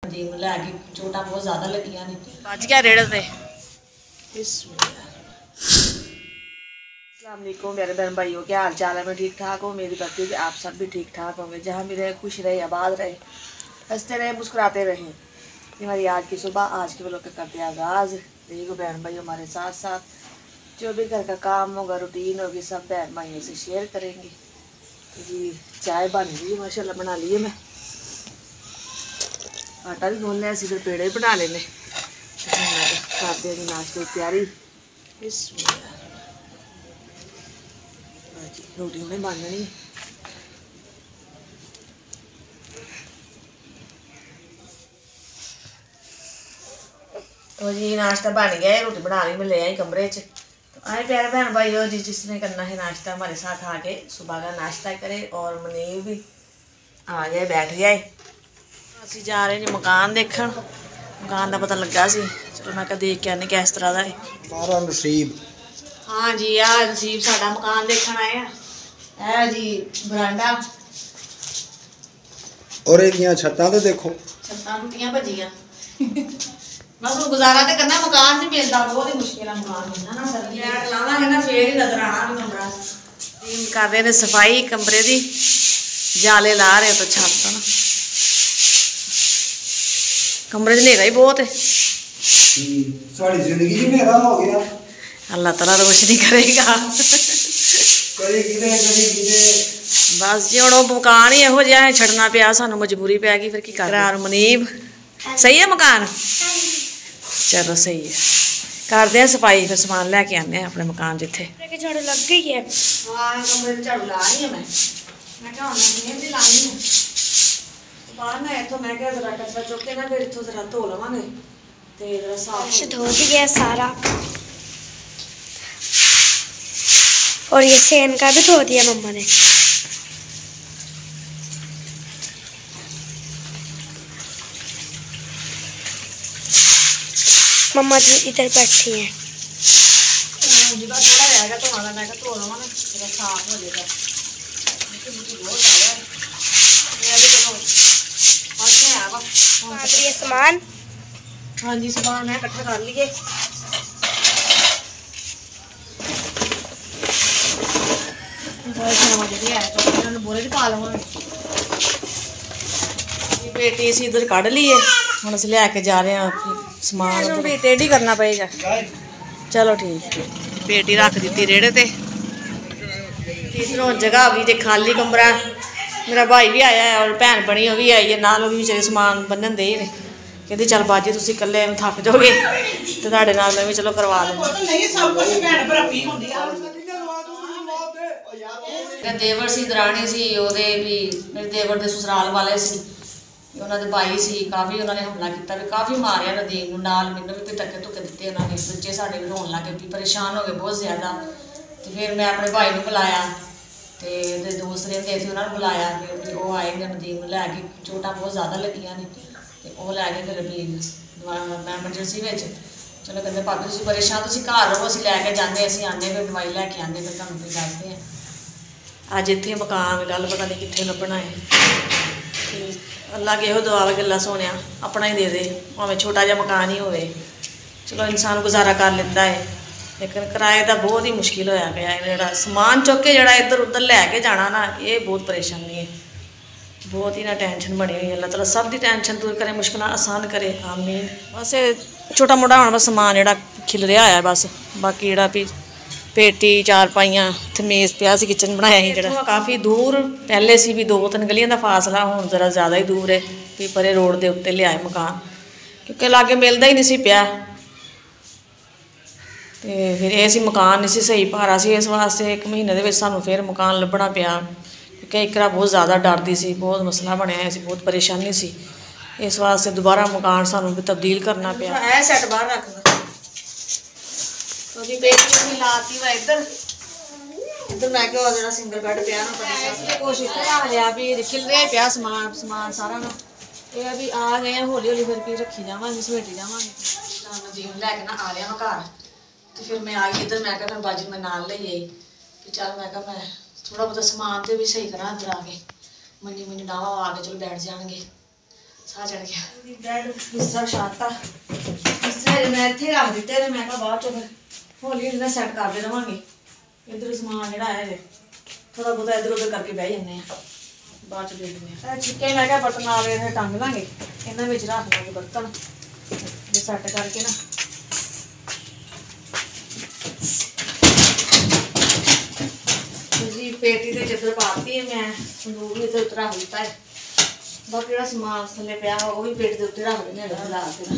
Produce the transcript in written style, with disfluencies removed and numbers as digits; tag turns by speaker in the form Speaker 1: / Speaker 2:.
Speaker 1: नदीम लैके चोटा बहुत ज़्यादा लगियां ने। अज क्या रेड़ थे। अस्सलाम वालेकुम मेरे बहन भाइयों, क्या हाल चाल है? मैं ठीक ठाक हूँ। मेरी बात है कि आप सब भी ठीक ठाक होंगे, जहाँ भी रहे खुश रहे, आबाद रहे, हंसते रहे, मुस्कुराते रहें। हमारी आज की सुबह, आज के व्लॉग का करते हैं आगाज़। देखो बहन भाई हमारे साथ साथ जो भी घर का काम होगा, रूटीन होगी, सब बहन भाइयों से शेयर करेंगे। तो जी चाय बन गई माशाल्लाह, बना लिए। मैं आटा भी गूंद लिया, इधर पेड़े भी बना लेने। करते हैं नाश्ते की तैयारी। रोटी उन्हें बननी। तो जी नाश्ता बन गया है, रोटी बना ली, मैं ले आई कमरे च। तो आए प्यारे बहन भाई हो जी, जिसने करना है नाश्ता हमारे साथ आके सुबह का नाश्ता करे। और मनीव भी आ गए, बैठ गए। ਅਸੀਂ जा रहे हैं मकान देखने। मकान का पता लगा सी, चलो मैं देख के आने किस तरह का है।
Speaker 2: सारा नसीब।
Speaker 1: हाँ जी आ नसीब साडा मकान देखने आए है जी। बरांडा
Speaker 2: और ये छत्तां ते देखो,
Speaker 1: छत्तां टुटियां भजियां। बस वो गुजारा तो करना, मकान नहीं मिलता, बहुत ही मुश्किल है मकान मिलना ना। लाइट लावांगे ना फिर ही नजर आना भी कमरा। कर रहे हैं सफाई कमरे की, जाले ला रहे तो छत ना। कमरे च नेरा ही बहुत है।
Speaker 2: सारी जिंदगी में मेरा हो गया।
Speaker 1: अल्लाह ताला रोशनी करेगा। बस जी हम मकान ही यहो जिहा छड़ना पिया, सानू मजबूरी पै गई, फिर की कर। मनीब सही है मकान? चलो सही है, करते हैं सफाई, फिर समान लैके आने अपने मकान जिथे।
Speaker 3: झाड़ू लग गई है।
Speaker 1: हाँ कमरे झाड़ू ला रही है मैं क्या लानी है बाहर ना इतों। मैं क्या जरा कचरा चुक के ना फिर इतों जरा धो लवांगे ते जरा साफ
Speaker 3: धो दिया सारा। और ये सेन का भी धो दिया मम्मा ने। मम्मा जी इधर बैठी हैं।
Speaker 1: थोड़ा रहेगा तो आना, मैं धो लवा ना जरा साफ हो जाएगा। बहुत
Speaker 3: ये सामान,
Speaker 1: हाँ जी सामान मैं इकट्ठा कर लिए। बोरे च पा लवा। पेटी असी इधर कढ़ ली है, हम अस लैके जा रहे हैं समान। टेढ़ी करना पएगा। चलो ठीक, पेटी रख दी रेड़े ते। इधरों जगह भी जे खाली कमरा। मेरा भाई भी आया है और भैन बनी वो भी आई है नाल, वो भी बेचारे समान बन्नन दे ने। कहती चल बाजी तुम कल्ले थक जाओगे तो तुहाडे नाल मैं भी चलो करवा देंगे। देवर सी दरानी सी ओहदे भी, मेरे देवर दे ससुराल वाले सी, उन्होंने भाई सी, काफ़ी उन्होंने हमला किया भी, काफ़ी मारिया नदीम नूं, नाल मैनूं भी धक्के धुक्के दिते उन्होंने। बच्चे साडे भी रोन लग गए, परेशान हो गए बहुत ज़्यादा। तो फिर मैं अपने भाई नूं बुलाया, तो दोस्त रहते थे उन्होंने बुलाया, फिर वो आए नदीम नूं लैके चोटां बहुत ज़्यादा लगियां ने। तो वो लैके फिर भी मैं एमरजेंसी में चलो कहते भाभी तुसीं परेशान, तुसीं घर रहो, असीं लैके जाने, असीं आने फिर दवाई लैके आने, फिर तुहानूं फिर दसदे हैं। अज इत्थे मकान गल पता नहीं कित्थे लभना है। अल्लाह के यो दुआ वे गल्ला सोनिया अपना ही दे दे, भावें छोटा जिहा मकान ही होवे, चलो इंसान गुजारा कर लेंदा है। लेकिन किराए का बहुत ही मुश्किल होया पिया है। जिहड़ा समान चुक के जिहड़ा इधर उधर लैके जाना ना, ये बहुत परेशानी है, बहुत ही ना टेंशन बनी हुई है। अल्लाह ताला सब की टेंशन दूर करे, मुश्किल आसान करे, आमीन। बस छोटा मोटा हुण बस समान जिहड़ा खिलरिया होया बस, बाकी जिहड़ा भी पेटी चारपाइयां इत्थे मेज़ पिया सी, किचन बनाया ही जिहड़ा काफ़ी दूर पहले सी भी 2-3 गलियां का फासला, हुण जरा ज़्यादा ही दूर है। भी परे रोड के उत्ते लियाए मकान, क्योंकि लागे मिलता ही नहीं सी पिया। तो फिर ये मकान नहीं सी सही भारा सी, इस वास्ते 1 महीने के सानू फिर मकान लभना पिया, क्योंकि इकरा बहुत ज़्यादा डरदी सी, बहुत मसला बनया सी, बहुत परेशानी सी। इस वास्ते दोबारा मकान सानू भी तब्दील करना पिया। ऐ सैट बाहर रख दो। तो जी पेटी लाती वा इधर मैं क्या जो सिंगल बैड पिया ना, कोशिश आ लिया भी खिलरिया पिया समान सारा ना। ये अभी आ गए हैं, हौली हौली फिर भी रखी जावांगे, समेटी जावांगे। नदीम लैके ना आ लिया मैं घर, तो फिर मैं आ गई इधर। मैं क्या बाजी मैं नाल ले आई कि चल मैं क्या मैं थोड़ा बहुत समान तो भी सही करा इधर आके, मनी डावा आ के चलो बैठ जाएंगे। ਸਾਹ ਚੜ ਗਿਆ। ਬੈਡ ਬਿਸਤਰਾ ਛਾਤਾ ਬਿਸਤਰੇ ਮੈਂ ਇੱਥੇ ਰੱਖ ਦਿੱਤੇ ਤੇ ਮੈਂ ਕਿਹਾ ਬਾਅਦ ਚੋਂ ਫਿਰ ਹੌਲੀ ਹੌਲੀ ਨਾਲ ਸੈੱਟ ਕਰਦੇ ਰਵਾਂਗੇ। ਇੱਧਰ ਸਮਾਨ ਜਿਹੜਾ ਹੈ ਥੋੜਾ ਬਹੁਤਾ ਇੱਧਰ ਉੱਧਰ ਕਰਕੇ ਬਹਿ ਜਾਂਦੇ ਆ, ਬਾਅਦ ਚ ਦੇਖਦੇ ਆ। ਇਹ ਚਿੱਕੇ ਮੈਂ ਕਿਹਾ ਬਰਤਨ ਵਾਲੇ ਇਹ ਟੰਗ ਲਾਂਗੇ, ਇਹਨਾਂ ਵਿੱਚ ਰੱਖ ਲਾਂਗੇ ਬਰਤਨ ਜੇ ਸੈੱਟ ਕਰਕੇ ਨਾ। ਜੀ ਪੇਟੀ ਤੇ ਚੱਦਰ ਪਾਤੀ ਹੈ ਮੈਂ, ਸੰਦੂਕ ਵੀ ਇੱਧਰ ਉੱਤੇ ਰੱਖ ਦਿੱਤਾ ਹੈ। ਬਾਕੀ ਜਿਹੜਾ ਸਮਾਨ ਥੱਲੇ ਪਿਆ ਉਹ ਵੀ ਪੇਟ ਦੇ ਉੱਤੇ ਰੱਖ ਦਿੰਦੇ ਹਾਂ ਲਾ ਕੇ ਨਾ।